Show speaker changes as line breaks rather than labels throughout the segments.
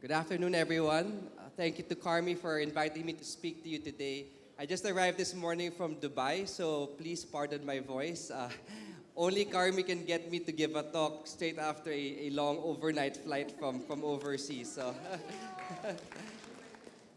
Good afternoon, everyone. Thank you to Carmi for inviting me to speak to you today. I just arrived this morning from Dubai, so please pardon my voice. Only Carmi can get me to give a talk straight after a long overnight flight from overseas. So,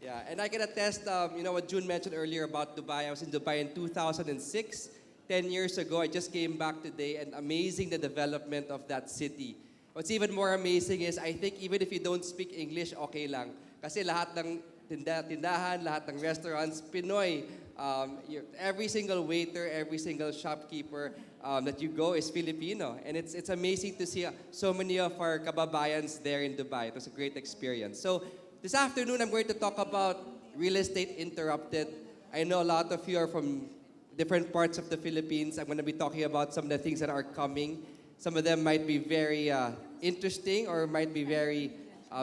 yeah, and I can attest, what June mentioned earlier about Dubai. I was in Dubai in 2006. 10 years ago, I just came back today, and amazing the development of that city. What's even more amazing is, I think even if you don't speak English, okay lang. Kasi lahat ng tindahan, lahat ng restaurants, Pinoy. Every single waiter, every single shopkeeper that you go is Filipino. And it's amazing to see so many of our kababayans there in Dubai. It was a great experience. So this afternoon, I'm going to talk about real estate interrupted. I know a lot of you are from different parts of the Philippines. I'm going to be talking about some of the things that are coming. Some of them might be very interesting or might be very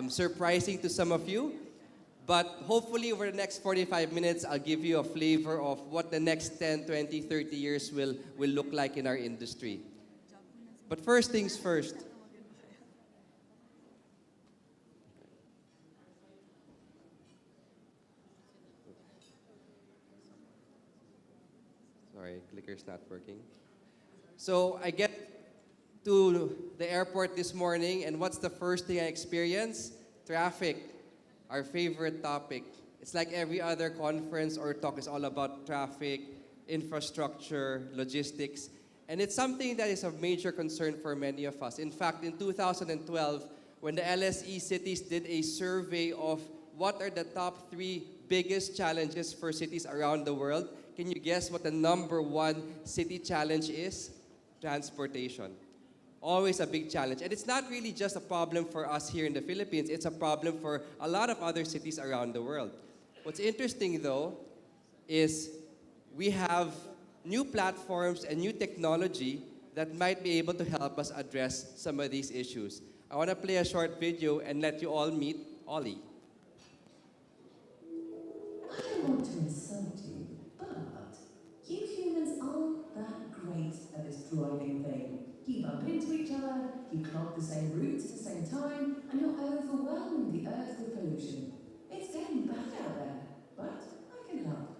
surprising to some of you. But hopefully over the next 45 minutes, I'll give you a flavor of what the next 10, 20, 30 years will look like in our industry. But first things first. Sorry, clicker's not working. So I get to the airport this morning, and what's the first thing I experience? Traffic, our favorite topic. It's like every other conference or talk is all about traffic, infrastructure, logistics, and it's something that is of major concern for many of us. In fact, in 2012, when the LSE cities did a survey of what are the top 3 biggest challenges for cities around the world, can you guess what the number 1 city challenge is? Transportation. Always a big challenge. And it's not really just a problem for us here in the Philippines, it's a problem for a lot of other cities around the world. What's interesting though is we have new platforms and new technology that might be able to help us address some of these issues. I want to play a short video and let you all meet Ollie.
I don't want to insult you, but you humans aren't that great at this driving thing. You bump into each other, you clog the same routes at the same time, and you're overwhelming the earth with pollution. It's getting bad out there, but I can help.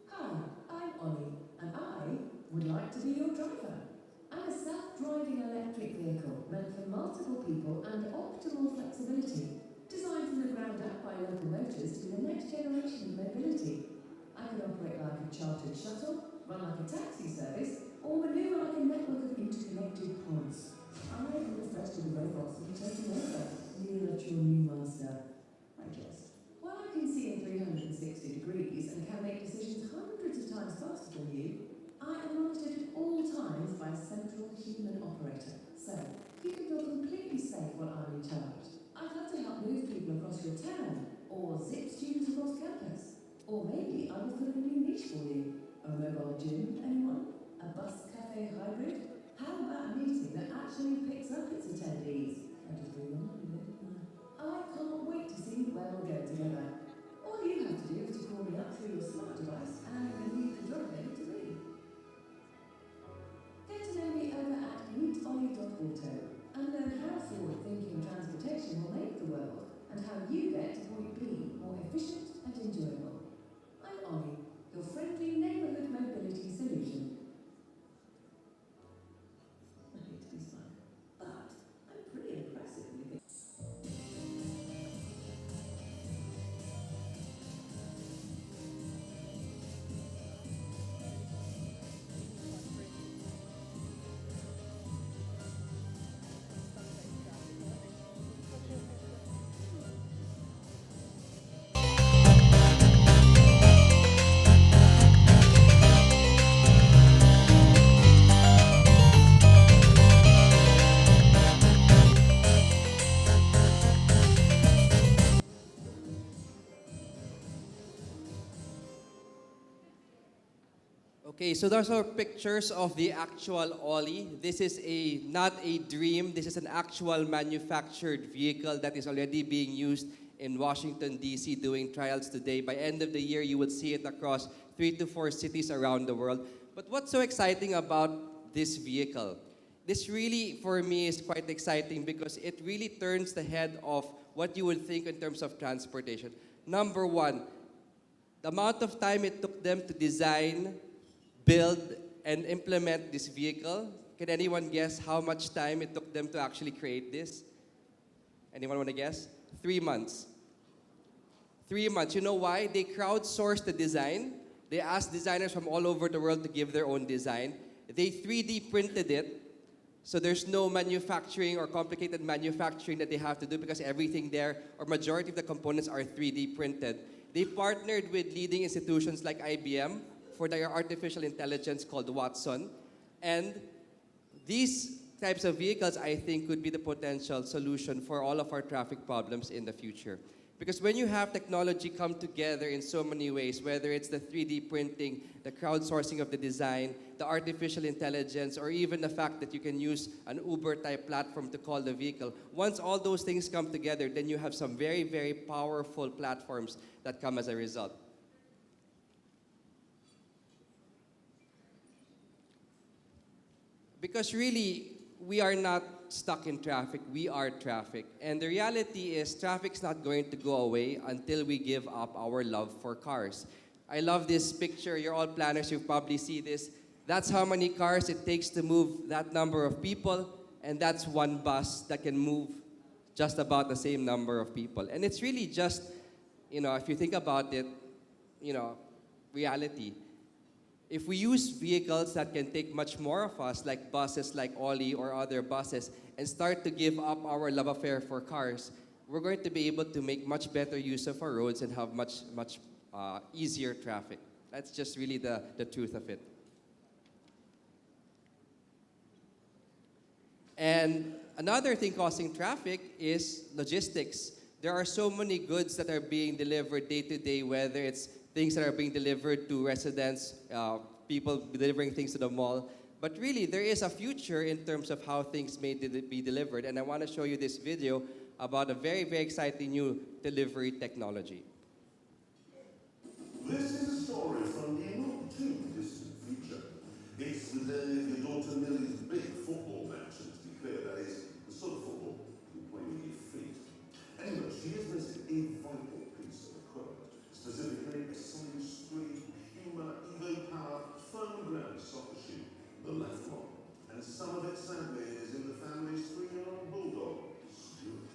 Hi, I'm Ollie, and I would like to be your driver. I'm a self-driving electric vehicle meant for multiple people and optimal flexibility, designed from the ground up by local motors to be the next generation of mobility. I can operate like a chartered shuttle, run like a taxi service, or maneuver like a network of interconnected pods. I am the first of the robots to be taking over. Kneel at your new master, I guess. While I can see in 360 degrees and can make decisions hundreds of times faster than you, I am monitored at all times by a central human operator. So, you can feel completely safe while I'm in charge. I'd love to help move people across your town, or zip students across campus. Or maybe I will fill a new niche for you. A mobile gym, anyone? A bus cafe hybrid? How about a meeting that actually picks up its attendees? I just blew your mind, didn't I? I can't wait to see where we'll go together. All you have to do is to call me up through your smart device and you can drop it to me. Get to know me over at meetollie.auto and learn how forward-thinking transportation will make the world and how you get to point B more efficient and enjoyable. I'm Ollie, your friendly neighbourhood mobility solution. I hate to be smug, but I'm pretty impressive with it.
Okay, so those are pictures of the actual Ollie. This is not a dream, this is an actual manufactured vehicle that is already being used in Washington, D.C. doing trials today. By end of the year, you will see it across 3 to 4 cities around the world. But what's so exciting about this vehicle this really, for me, is quite exciting because it really turns the head of what you would think in terms of transportation. Number one, the amount of time it took them to design, build, and implement this vehicle. Can anyone guess how much time it took them to actually create this? Anyone want to guess? 3 months. 3 months. You know why? They crowdsourced the design. They asked designers from all over the world to give their own design. They 3D printed it. So there's no manufacturing or complicated manufacturing that they have to do because everything there, or majority of the components are 3D printed. They partnered with leading institutions like IBM for their artificial intelligence called Watson. And these types of vehicles, I think, could be the potential solution for all of our traffic problems in the future. Because when you have technology come together in so many ways, whether it's the 3D printing, the crowdsourcing of the design, the artificial intelligence, or even the fact that you can use an Uber-type platform to call the vehicle, once all those things come together, then you have some very, very powerful platforms that come as a result. Because really, we are not stuck in traffic, we are traffic. And the reality is, traffic's not going to go away until we give up our love for cars. I love this picture. You're all planners, you probably see this. That's how many cars it takes to move that number of people, and that's one bus that can move just about the same number of people. And it's really just, if you think about it, reality. If we use vehicles that can take much more of us, like buses like Oli or other buses, and start to give up our love affair for cars, we're going to be able to make much better use of our roads and have much easier traffic. That's just really the truth of it. And another thing causing traffic is logistics. There are so many goods that are being delivered day to day, whether it's things that are being delivered to residents, people delivering things to the mall. But really, there is a future in terms of how things may be delivered. And I want to show you this video about a very, very exciting new delivery technology.
This is a story from the not too distant future. It's the day of your daughter Millie's big football match, and to be clear, that is the sort of football you play with your feet. Anyway, she has missing a vital piece of equipment, specifically a size 3 Puma Evo Power firm ground soccer shoe, the left one. And some of it, sadly, is in the family's 3-year-old bulldog, Stuart.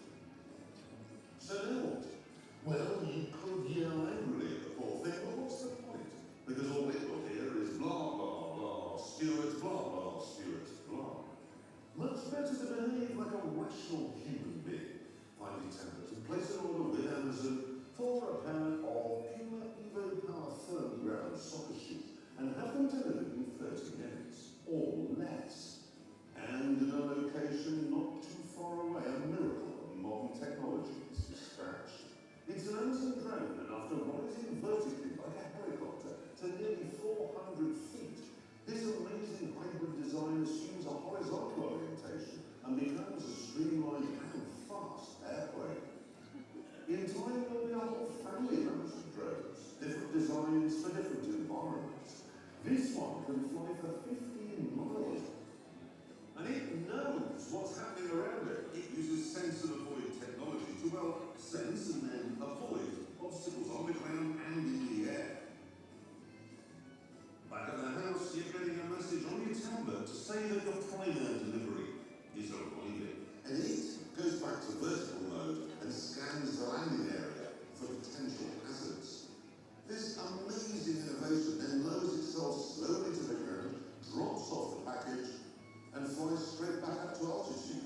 So now what? Well, you could yell angrily at the poor thing, but what's the point? Because all we've got here is blah, blah, blah, Stuart, blah, blah, Stuart, blah. Much better to behave like a rational human being. Find it temper to place an order with Amazon for a pair of Puma Evo Power firm ground soccer shoes and have them delivered in 30 minutes or less. And in a location not too far away, a miracle of modern technology is dispatched. It's an Amazon drone, and after rising vertically like a helicopter to nearly 400 feet, this amazing hybrid design assumes a horizontal orientation and becomes a streamlined and fast airplane. In time, there'll be a whole family of Amazon drones, different designs for different environments. This one can fly for 15 miles. And it knows what's happening around it. It uses sense and avoid technology to, sense and then avoid obstacles on the ground and in the air. Back at the house, you're getting a message on your tablet to say that your primary delivery is arriving. And it goes back to vertical mode and scans the landing area for potential hazards. This amazing innovation then lowers itself slowly to the ground, drops off the package, and flies straight back up to altitude.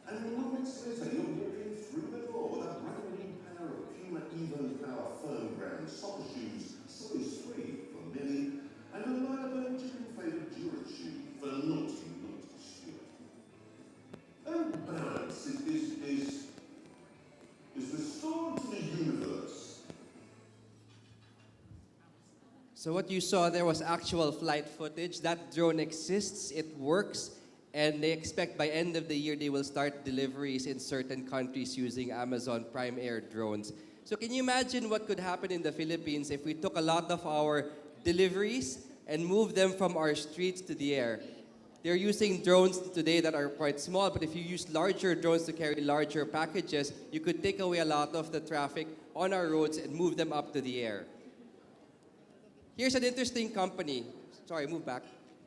And moments later, you're walking through the door with a brand new pair of Puma Evo Power firm ground soccer shoes, size 3 for Millie, and a Lionel chicken-flavoured Durit shoe for naughty Stuart. And balance is restored to the universe.
So what you saw there was actual flight footage. That drone exists, it works, and they expect by end of the year they will start deliveries in certain countries using Amazon Prime Air drones. So can you imagine what could happen in the Philippines if we took a lot of our deliveries and moved them from our streets to the air? They're using drones today that are quite small, but if you use larger drones to carry larger packages, you could take away a lot of the traffic on our roads and move them up to the air. Here's an interesting company. Sorry, move back.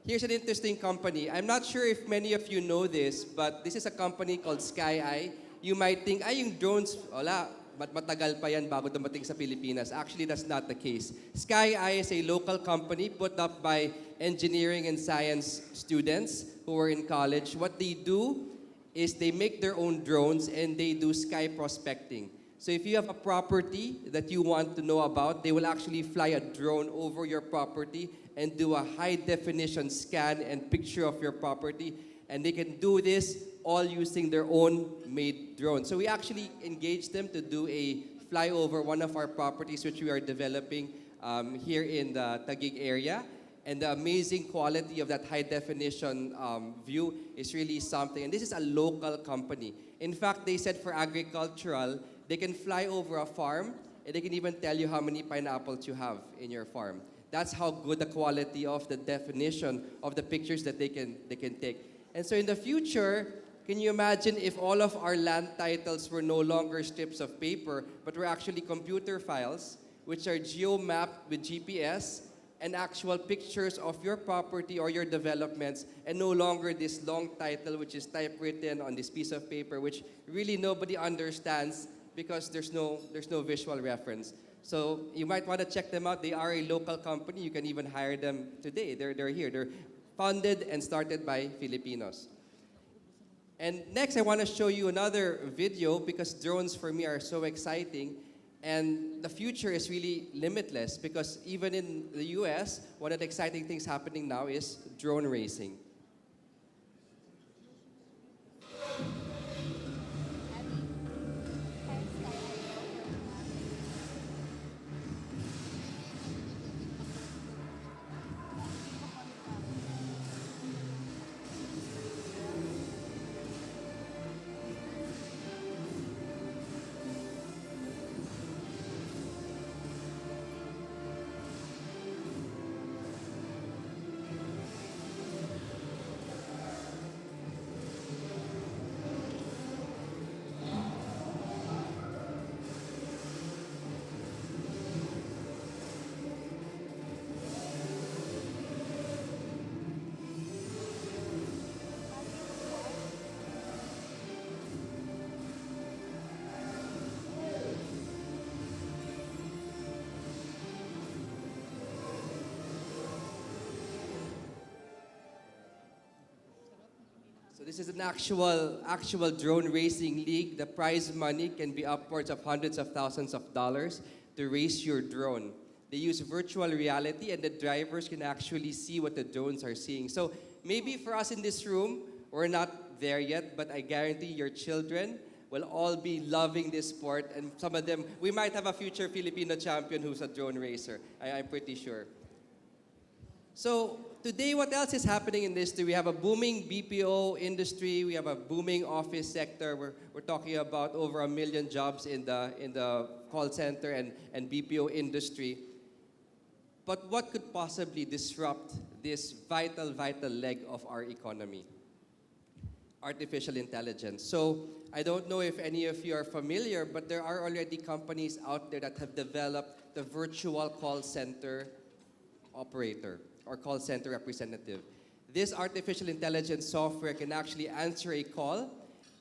Here's an interesting company. I'm not sure if many of you know this, but this is a company called SkyEye. You might think, ay, yung drones, wala, matagal pa yan bago dumating sa Pilipinas. Actually, that's not the case. SkyEye is a local company put up by engineering and science students who are in college. What they do is they make their own drones and they do sky prospecting. So if you have a property that you want to know about, they will actually fly a drone over your property and do a high-definition scan and picture of your property. And they can do this all using their own made drone. So we actually engaged them to do a flyover one of our properties which we are developing here in the Taguig area. And the amazing quality of that high-definition view is really something. And this is a local company. In fact, they said for agricultural, they can fly over a farm and they can even tell you how many pineapples you have in your farm. That's how good the quality of the definition of the pictures that they can take. And so in the future, can you imagine if all of our land titles were no longer strips of paper, but were actually computer files, which are geo-mapped with GPS and actual pictures of your property or your developments, and no longer this long title which is typewritten on this piece of paper, which really nobody understands because there's no visual reference. So you might want to check them out. They are a local company. You can even hire them today. They're here. They're founded and started by Filipinos. And next, I want to show you another video because drones for me are so exciting. And the future is really limitless because even in the US, one of the exciting things happening now is drone racing. So this is an actual drone racing league. The prize money can be upwards of hundreds of thousands of dollars to race your drone. They use virtual reality and the drivers can actually see what the drones are seeing. So maybe for us in this room, we're not there yet, but I guarantee your children will all be loving this sport, and some of them, we might have a future Filipino champion who's a drone racer. I'm pretty sure. So today, what else is happening in this? We have a booming BPO industry. We have a booming office sector. We're talking about over 1 million jobs in the call center and BPO industry. But what could possibly disrupt this vital leg of our economy? Artificial intelligence. So I don't know if any of you are familiar, but there are already companies out there that have developed the virtual call center operator or call center representative. This artificial intelligence software can actually answer a call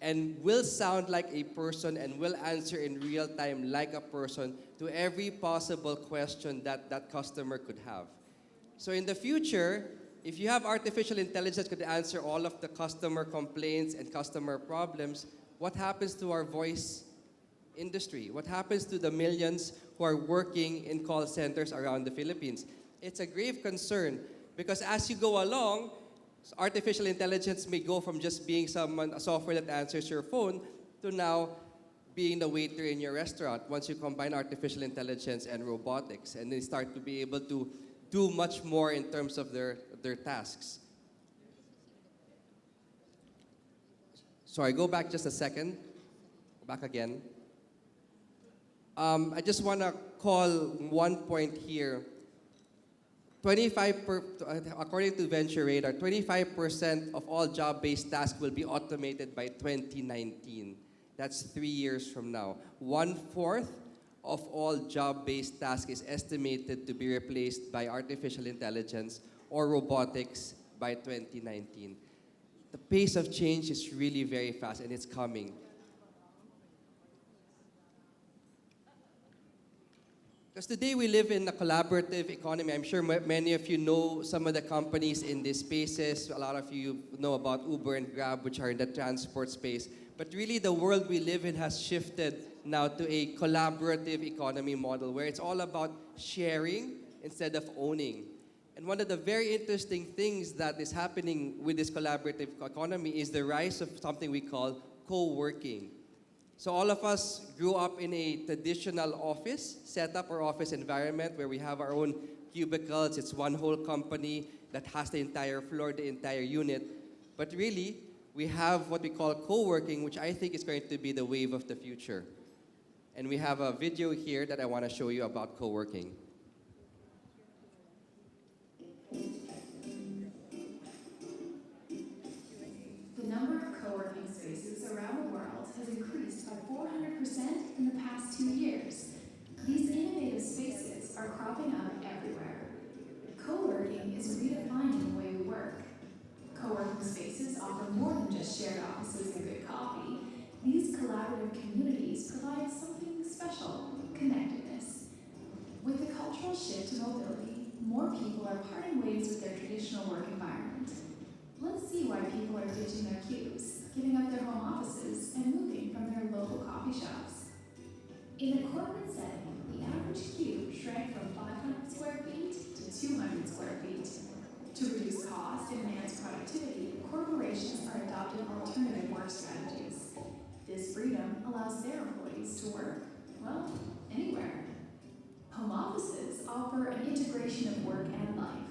and will sound like a person and will answer in real time like a person to every possible question that that customer could have. So in the future, if you have artificial intelligence that could answer all of the customer complaints and customer problems, what happens to our voice industry? What happens to the millions who are working in call centers around the Philippines? It's a grave concern because as you go along, artificial intelligence may go from just being a software that answers your phone to now being the waiter in your restaurant once you combine artificial intelligence and robotics, and they start to be able to do much more in terms of their tasks. Sorry, go back just a second. Back again. I just want to call one point here. according to Venture Radar, 25% of all job-based tasks will be automated by 2019. That's 3 years from now. 1/4 of all job-based tasks is estimated to be replaced by artificial intelligence or robotics by 2019. The pace of change is really very fast and it's coming. Because today we live in a collaborative economy. I'm sure many of you know some of the companies in these spaces. A lot of you know about Uber and Grab, which are in the transport space. But really the world we live in has shifted now to a collaborative economy model where it's all about sharing instead of owning. And one of the very interesting things that is happening with this collaborative economy is the rise of something we call co-working. So all of us grew up in a traditional office setup or office environment where we have our own cubicles. It's one whole company that has the entire floor, the entire unit. But really, we have what we call co-working, which I think is going to be the wave of the future. And we have a video here that I want to show you about co-working.
The number of co-working spaces around the world has increased by 400% in the past 2 years. These innovative spaces are cropping up everywhere. Co-working is redefining the way we work. Co-working spaces offer more than just shared offices and good coffee. These collaborative communities provide something special: connectedness. With the cultural shift to mobility, more people are parting ways with their traditional work environment. Let's see why people are ditching their cubes, giving up their home offices, and moving from their local coffee shops. In a corporate setting, the average cube shrank from 500 square feet to 200 square feet. To reduce cost and enhance productivity, corporations are adopting alternative work strategies. This freedom allows their employees to work, well, anywhere. Home offices offer an integration of work and life.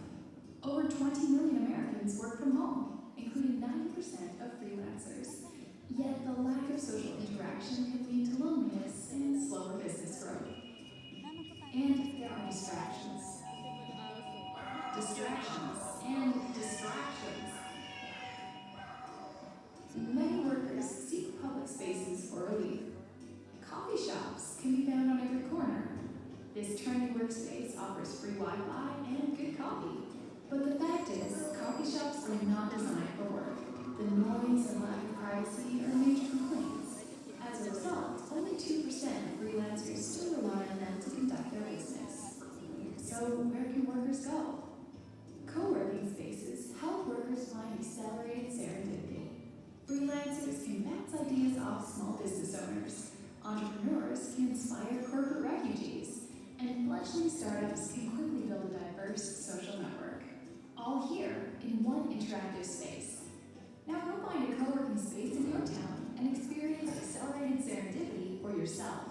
Over 20 million Americans work from home, including 90% of freelancers. Yet the lack of social interaction can lead to loneliness and slower business growth. And there are distractions. Distractions and distractions. Many workers seek public spaces for relief. Coffee shops can be found on every corner. This trendy workspace offers free Wi-Fi and good coffee. But the fact is, coffee shops are not designed for work. The noise and lack of privacy are major complaints. As a result, only 2% of freelancers still rely on them to conduct their business. So where can workers go? Co-working spaces help workers find accelerated serendipity. Freelancers can bounce ideas off small business owners. Entrepreneurs can inspire corporate refugees. And fledgling startups can quickly build a diverse social network. All here in one interactive space. Now go find a co-working space in your town and experience accelerated serendipity for yourself.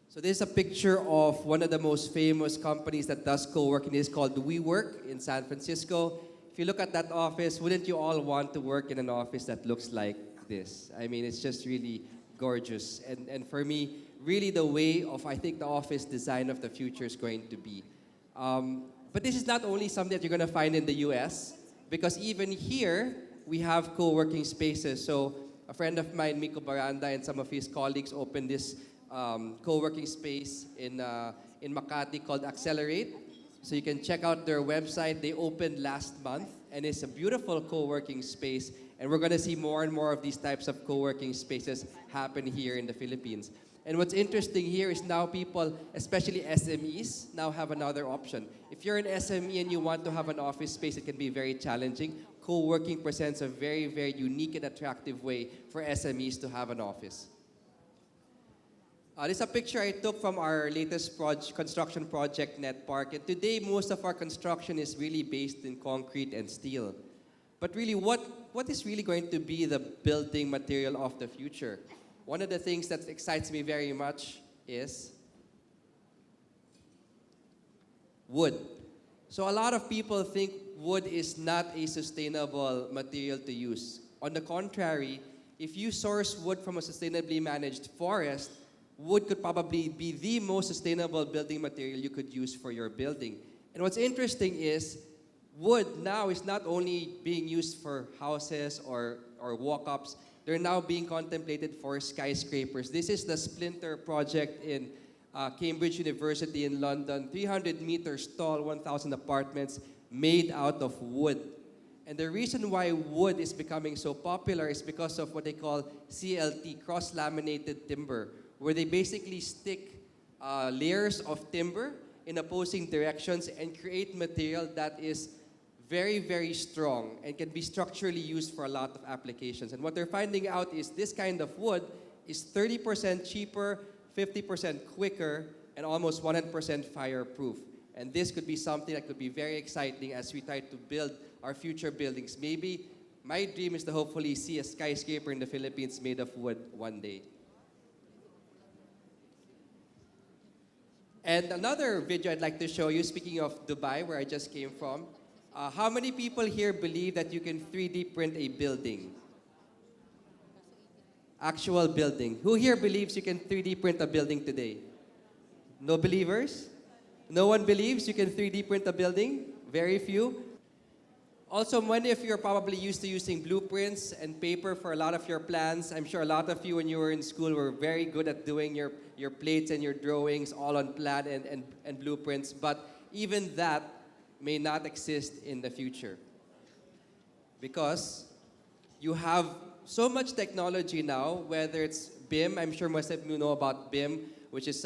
So this is a picture of one of the most famous companies that does co-working. It's called WeWork in San Francisco. If you look at that office, wouldn't you all want to work in an office that looks like this? I mean, it's just really gorgeous. And for me, really the way of, I think, the office design of the future is going to be. But this is not only something that you're going to find in the US, because even here, we have co-working spaces. So a friend of mine, Miko Baranda, and some of his colleagues opened this co-working space in Makati called Accelerate. So you can check out their website. They opened last month, and it's a beautiful co-working space. And we're going to see more and more of these types of co-working spaces happen here in the Philippines. And what's interesting here is now people, especially SMEs, now have another option. If you're an SME and you want to have an office space, it can be very challenging. Co-working presents a very, very unique and attractive way for SMEs to have an office. This is a picture I took from our latest construction project, Net Park. And today, most of our construction is really based in concrete and steel. But really, what is really going to be the building material of the future? One of the things that excites me very much is wood. So a lot of people think wood is not a sustainable material to use. On the contrary, if you source wood from a sustainably managed forest, wood could probably be the most sustainable building material you could use for your building. And what's interesting is wood now is not only being used for houses or walk-ups, they're now being contemplated for skyscrapers. This is the Splinter project in Cambridge University in London, 300 meters tall, 1,000 apartments made out of wood. And the reason why wood is becoming so popular is because of what they call CLT, cross-laminated timber, where they basically stick layers of timber in opposing directions and create material that is very, very strong and can be structurally used for a lot of applications. And what they're finding out is this kind of wood is 30% cheaper, 50% quicker, and almost 100% fireproof. And this could be something that could be very exciting as we try to build our future buildings. Maybe my dream is to hopefully see a skyscraper in the Philippines made of wood one day. And another video I'd like to show you, speaking of Dubai, where I just came from, how many people here believe that you can 3D print a building? Actual building. Who here believes you can 3D print a building today? No believers? No one believes you can 3D print a building? Very few. Also, many of you are probably used to using blueprints and paper for a lot of your plans. I'm sure a lot of you, when you were in school, were very good at doing your plates and your drawings all on plan and blueprints. But even that may not exist in the future. Because you have so much technology now, whether it's BIM, I'm sure most of you know about BIM, which is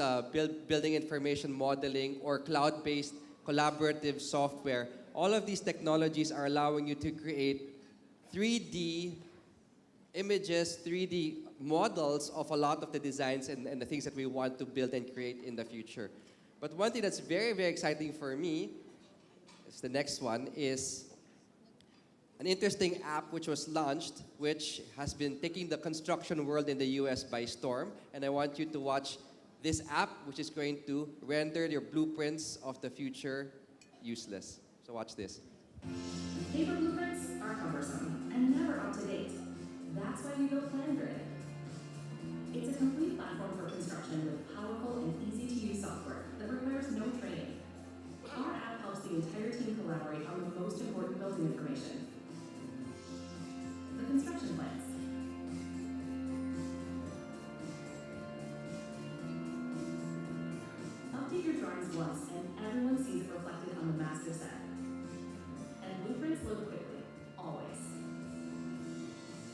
building information modeling, or cloud-based collaborative software. All of these technologies are allowing you to create 3D images, 3D models of a lot of the designs and the things that we want to build and create in the future. But one thing that's very, very exciting for me, is the next one, is an interesting app which was launched, which has been taking the construction world in the US by storm. And I want you to watch this app, which is going to render your blueprints of the future useless. So watch this.
Paper blueprints are cumbersome and never up to date. That's why we built PlanGrid. It's a complete platform for construction with powerful and easy-to-use software that requires no training. Our app helps the entire team collaborate on the most important building information. The construction plans. Update your drawings once and everyone sees it reflected on the master set. And blueprints load quickly, always.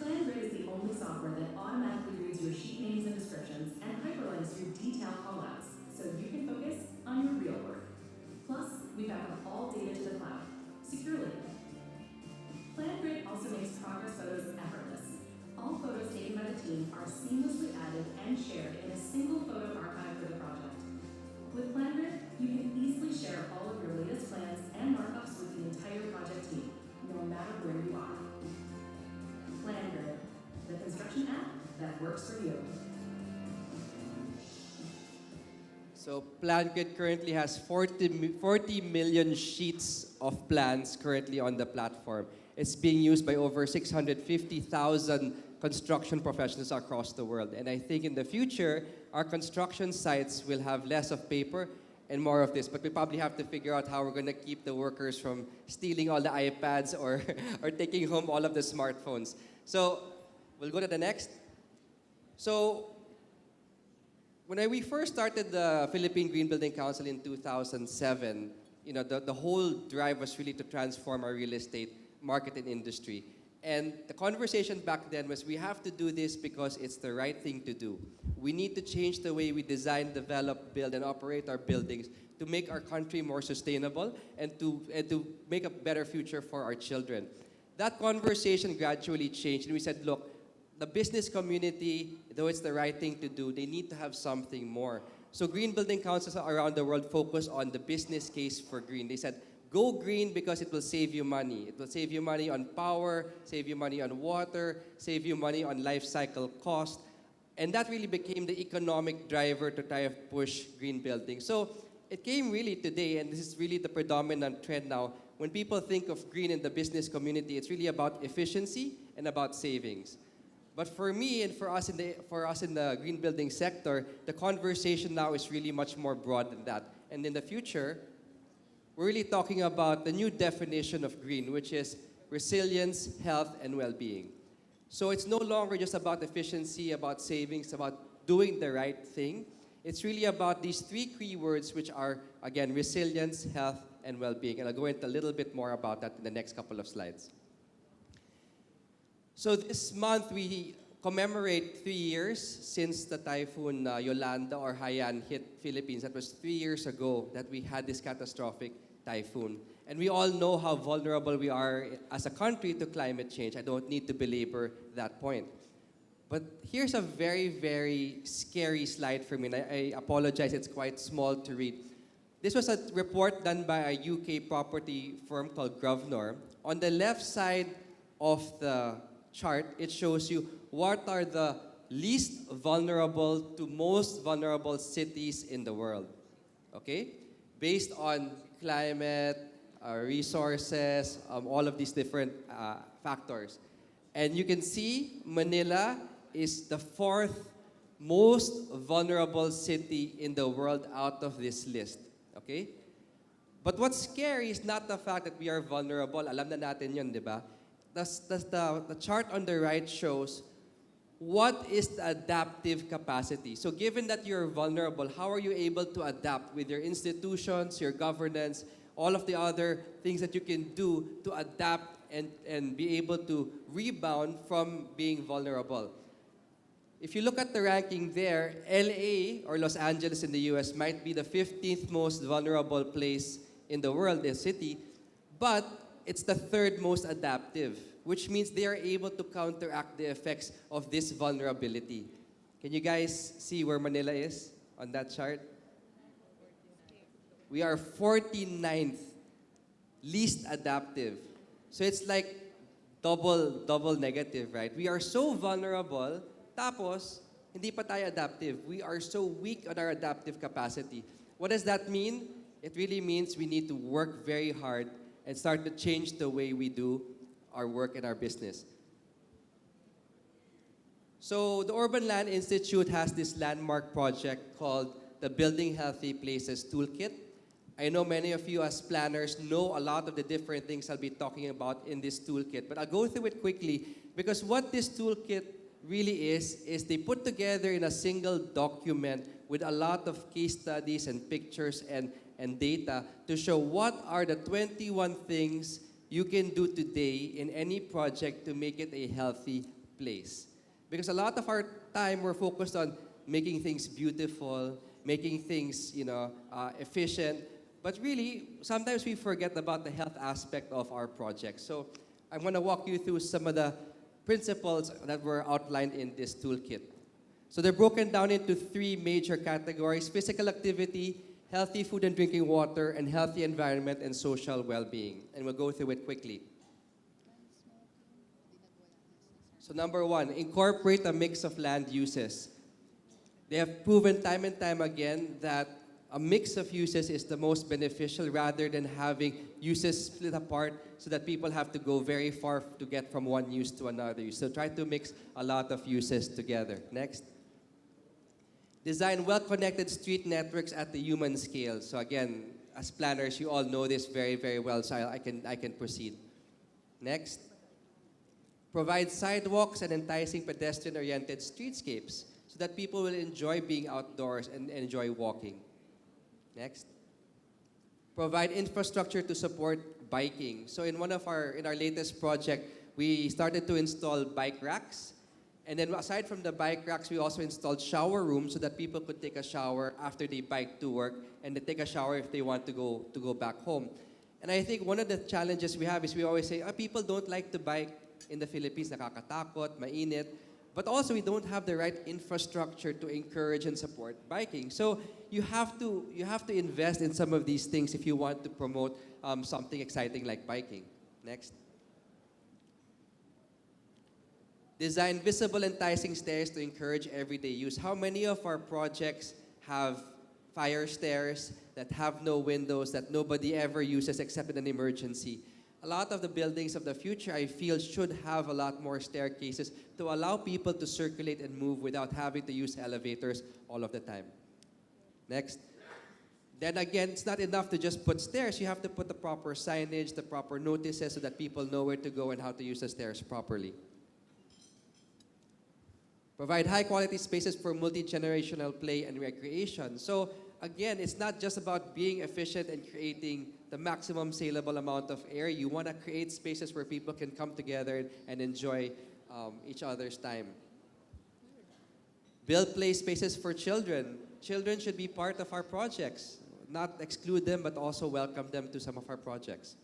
PlanGrid is the only software that automatically reads your sheet names and descriptions and hyperlinks your detailed callouts so you can focus on your real work. Plus, we back up all data to the cloud, securely. PlanGrid also makes progress photos effortless. All photos taken by the team are seamlessly added and shared in a single photo archive for the project. With PlanGrid, you can easily share all of your latest plans and markups with the entire project team, no matter where you are. PlanGrid, the construction app that works for you.
So PlanGrid currently has 40 million sheets of plans currently on the platform. It's being used by over 650,000 construction professionals across the world. And I think in the future, our construction sites will have less of paper and more of this. But we probably have to figure out how we're going to keep the workers from stealing all the iPads or taking home all of the smartphones. So we'll go to the next. So when we first started the Philippine Green Building Council in 2007, the whole drive was really to transform our real estate market and industry. And the conversation back then was, we have to do this because it's the right thing to do. We need to change the way we design, develop, build, and operate our buildings to make our country more sustainable and to make a better future for our children. That conversation gradually changed, and we said, look, the business community, though it's the right thing to do, they need to have something more. So green building councils around the world focus on the business case for green. They said, go green because it will save you money. It will save you money on power, save you money on water, save you money on life cycle cost. And that really became the economic driver to try to push green building. So it came really today, and this is really the predominant trend now. when people think of green in the business community, it's really about efficiency and about savings. But for me and for us in the green building sector, the conversation now is really much more broad than that. And in the future, we're really talking about the new definition of green, which is resilience, health, and well-being. So it's no longer just about efficiency, about savings, about doing the right thing. It's really about these three key words, which are, again, resilience, health, and well-being. And I'll go into a little bit more about that in the next couple of slides. So this month, we commemorate 3 years since the typhoon Yolanda or Haiyan hit Philippines. That was 3 years ago that we had this catastrophic typhoon. And we all know how vulnerable we are as a country to climate change. I don't need to belabor that point. But here's a very, very scary slide for me, and I apologize, it's quite small to read. This was a report done by a UK property firm called Grosvenor. On the left side of the chart, it shows you what are the least vulnerable to most vulnerable cities in the world. Okay? Based on climate, resources, all of these different factors. And you can see Manila is the fourth most vulnerable city in the world out of this list. Okay? But what's scary is not the fact that we are vulnerable. Alam na natin yun, di ba? The chart on the right shows what is the adaptive capacity. So given that you're vulnerable, how are you able to adapt with your institutions, your governance, all of the other things that you can do to adapt and be able to rebound from being vulnerable? If you look at the ranking there, LA or Los Angeles in the US might be the 15th most vulnerable place in the world, the city, but it's the third most adaptive, which means they are able to counteract the effects of this vulnerability. Can you guys see where Manila is on that chart? We are 49th least adaptive. So it's like double negative, right? We are so vulnerable, tapos hindi pa tayo adaptive. We are so weak on our adaptive capacity. What does that mean? It really means we need to work very hard and start to change the way we do our work and our business. So the Urban Land Institute has this landmark project called the Building Healthy Places Toolkit. I know many of you as planners know a lot of the different things I'll be talking about in this toolkit, but I'll go through it quickly because what this toolkit really is they put together in a single document with a lot of case studies and pictures and data to show what are the 21 things you can do today in any project to make it a healthy place. Because a lot of our time we're focused on making things beautiful, making things efficient, but really sometimes we forget about the health aspect of our projects. So I'm going to walk you through some of the principles that were outlined in this toolkit. So they're broken down into three major categories: physical activity, healthy food and drinking water, and healthy environment and social well-being. And we'll go through it quickly. So number one, incorporate a mix of land uses. They have proven time and time again that a mix of uses is the most beneficial rather than having uses split apart so that people have to go very far to get from one use to another use. So try to mix a lot of uses together. Next. Design well-connected street networks at the human scale. So again, as planners, you all know this very, very well, so I can proceed. Next. Provide sidewalks and enticing pedestrian-oriented streetscapes so that people will enjoy being outdoors and enjoy walking. Next. Provide infrastructure to support biking. So in our latest project, we started to install bike racks. And then aside from the bike racks, we also installed shower rooms so that people could take a shower after they bike to work and they take a shower if they want to go back home. And I think one of the challenges we have is we always say, people don't like to bike in the Philippines, nakakatakot, mainit. But also we don't have the right infrastructure to encourage and support biking. So you have to invest in some of these things if you want to promote something exciting like biking. Next. Design visible, enticing stairs to encourage everyday use. How many of our projects have fire stairs that have no windows, that nobody ever uses except in an emergency. A lot of the buildings of the future, I feel, should have a lot more staircases to allow people to circulate and move without having to use elevators all of the time. Next. Then again, it's not enough to just put stairs. You have to put the proper signage, the proper notices so that people know where to go and how to use the stairs properly. Provide high-quality spaces for multi-generational play and recreation. So again, it's not just about being efficient and creating the maximum saleable amount of air. You want to create spaces where people can come together and enjoy each other's time. Build play spaces for children. Children should be part of our projects. Not exclude them, but also welcome them to some of our projects.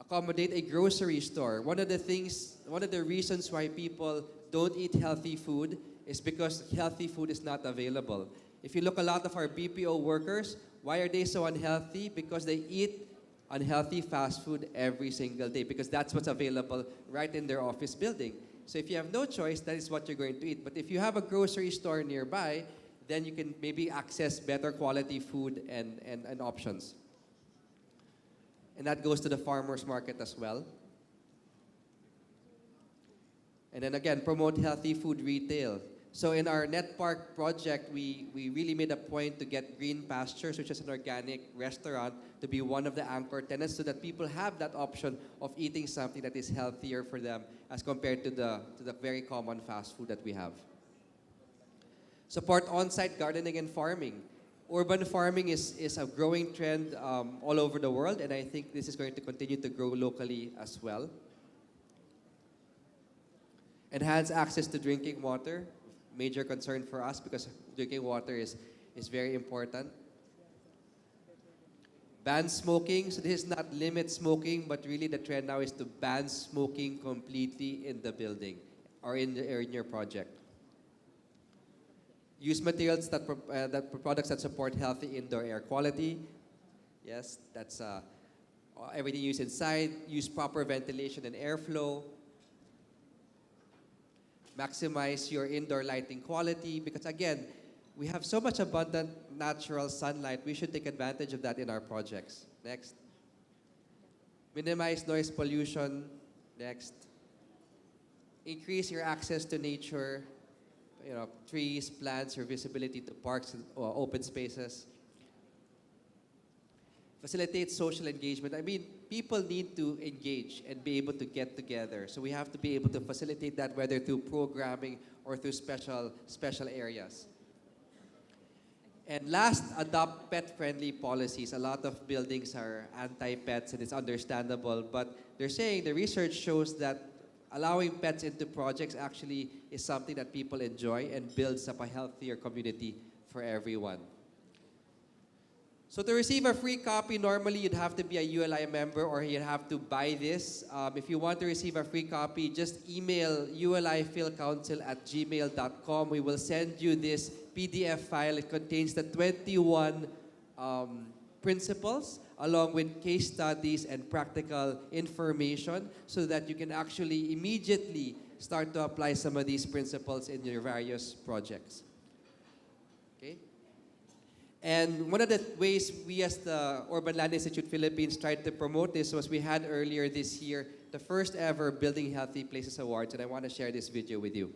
Accommodate a grocery store. One of the reasons why people don't eat healthy food is because healthy food is not available. If you look a lot of our BPO workers, why are they so unhealthy? Because they eat unhealthy fast food every single day because that's what's available right in their office building. So if you have no choice, that is what you're going to eat. But if you have a grocery store nearby, then you can maybe access better quality food and options. And that goes to the farmers market as well. And then again, promote healthy food retail. So in our Net Park project, we really made a point to get Green Pastures, which is an organic restaurant, to be one of the anchor tenants so that people have that option of eating something that is healthier for them as compared to the very common fast food that we have. Support on-site gardening and farming. Urban farming is a growing trend all over the world, and I think this is going to continue to grow locally as well. Enhance access to drinking water. Major concern for us because drinking water is very important. Ban smoking. So this is not limit smoking, but really the trend now is to ban smoking completely in the building or in your project. Use materials products that support healthy indoor air quality. Yes, that's everything used inside. Use proper ventilation and airflow. Maximize your indoor lighting quality because again, we have so much abundant natural sunlight. We should take advantage of that in our projects. Next. Minimize noise pollution. Next. Increase your access to nature. Trees, plants, your visibility to parks or open spaces. Facilitate social engagement. I mean, people need to engage and be able to get together. So we have to be able to facilitate that whether through programming or through special areas. And last, adopt pet-friendly policies. A lot of buildings are anti-pets and it's understandable, but they're saying the research shows that allowing pets into projects actually is something that people enjoy and builds up a healthier community for everyone. So to receive a free copy, normally you'd have to be a ULI member or you'd have to buy this. If you want to receive a free copy, just email ulifilcouncil@gmail.com. We will send you this PDF file. It contains the 21 principles along with case studies and practical information so that you can actually immediately start to apply some of these principles in your various projects. Okay? And one of the ways we as the Urban Land Institute Philippines tried to promote this was we had earlier this year the first ever Building Healthy Places Awards, and I want to share this video with you.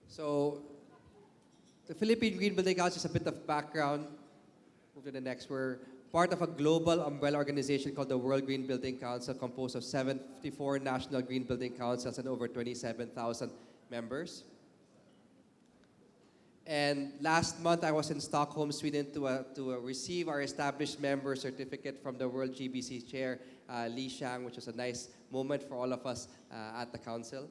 So, the Philippine Green Building Council is a bit of background. Move to the next. We're part of a global umbrella organization called the World Green Building Council, composed of 74 national green building councils and over 27,000 members. And last month, I was in Stockholm, Sweden, to receive our established member certificate from the World GBC Chair, Li Shang, which was a nice moment for all of us at the council.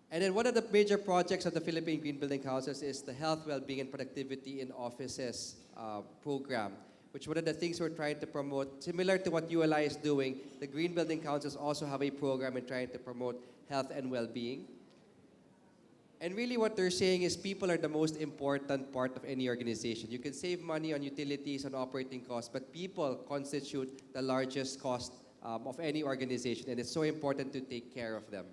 And then one of the major projects of the Philippine Green Building Councils is the Health, Wellbeing, and Productivity in Offices program, which one of the things we're trying to promote, similar to what ULI is doing, the Green Building Councils also have a program in trying to promote health and well-being. And really what they're saying is people are the most important part of any organization. You can save money on utilities, on operating costs, but people constitute the largest cost of any organization, and it's so important to take care of them.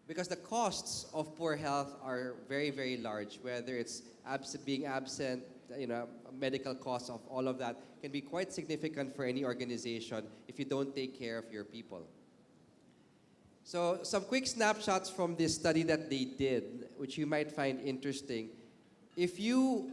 Because the costs of poor health are very, very large, whether it's being absent, medical costs of all of that can be quite significant for any organization if you don't take care of your people. So some quick snapshots from this study that they did, which you might find interesting. If you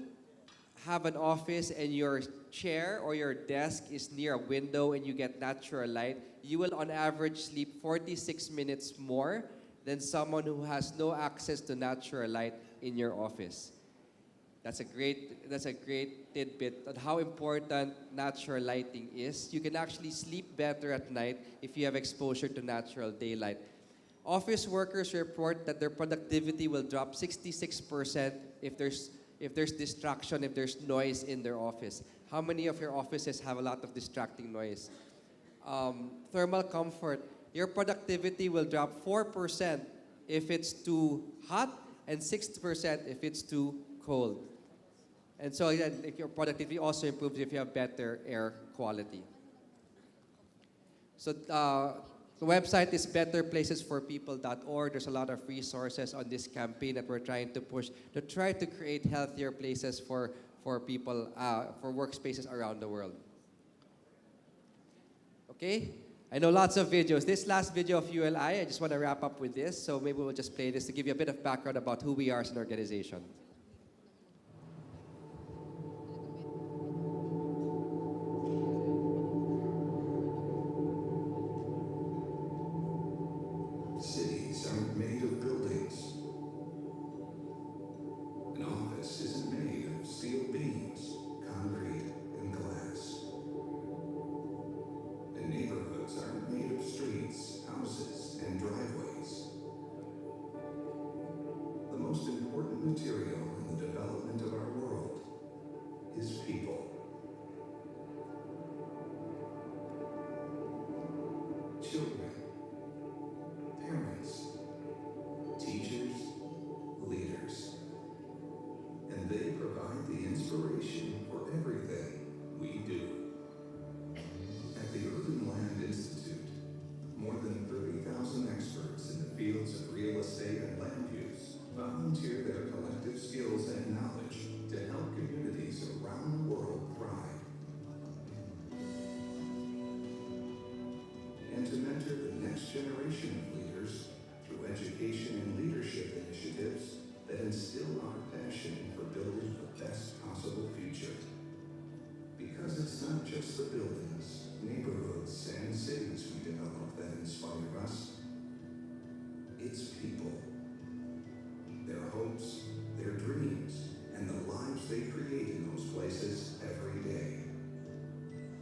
have an office and your chair or your desk is near a window and you get natural light, you will on average sleep 46 minutes more than someone who has no access to natural light in your office. That's a great tidbit on how important natural lighting is. You can actually sleep better at night if you have exposure to natural daylight. Office workers report that their productivity will drop 66% if there's distraction, if there's noise in their office. How many of your offices have a lot of distracting noise? Thermal comfort. Your productivity will drop 4% if it's too hot and 6% if it's too cold. And so again, your productivity also improves if you have better air quality. So the website is betterplacesforpeople.org. There's a lot of resources on this campaign that we're trying to push to try to create healthier places for people, for workspaces around the world. Okay? I know lots of videos. This last video of ULI, I just want to wrap up with this. So maybe we'll just play this to give you a bit of background about who we are as an organization.
Cities aren't made of buildings. An office isn't made of steel beams, concrete, and glass. And neighborhoods aren't made of streets, houses, and driveways. The most important material in the development of our world is people. Children, parents, teachers, leaders. And they provide the inspiration for everything we do. At the Urban Land Institute, more than 30,000 experts in the fields of real estate and land use volunteer their collective skills and knowledge to help communities around the world thrive. And to mentor the next generation of leaders through education and leadership initiatives that instill our passion for building the best possible future. Because it's not just the buildings, neighborhoods, and cities we develop that inspire us. It's people. Their hopes, their dreams, and the lives they create in those places every day.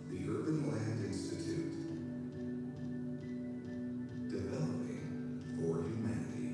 The Urban Land Institute. Developing for humanity.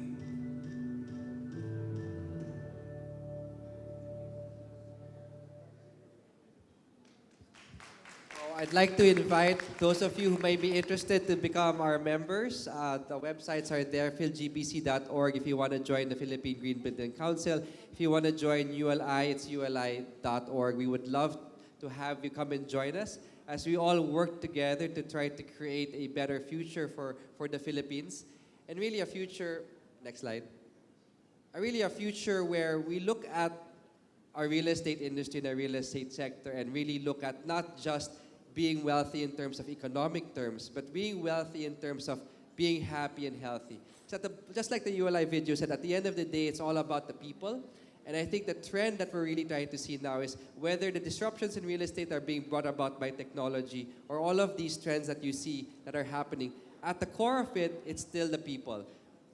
I'd like to invite those of you who may be interested to become our members. The websites are there, philgbc.org if you want to join the Philippine Green Building Council. If you want to join ULI, it's uli.org. We would love to have you come and join us as we all work together to try to create a better future for the Philippines. And really a future, next slide, really a future where we look at our real estate industry and our real estate sector and really look at not just being wealthy in terms of economic terms, but being wealthy in terms of being happy and healthy. So just like the ULI video said, at the end of the day, it's all about the people. And I think the trend that we're really trying to see now is whether the disruptions in real estate are being brought about by technology or all of these trends that you see that are happening. At the core of it, it's still the people.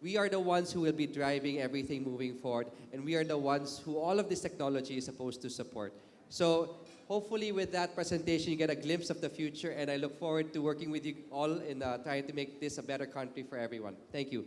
We are the ones who will be driving everything moving forward, and we are the ones who all of this technology is supposed to support. So hopefully with that presentation, you get a glimpse of the future, and I look forward to working with you all in trying to make this a better country for everyone. Thank you.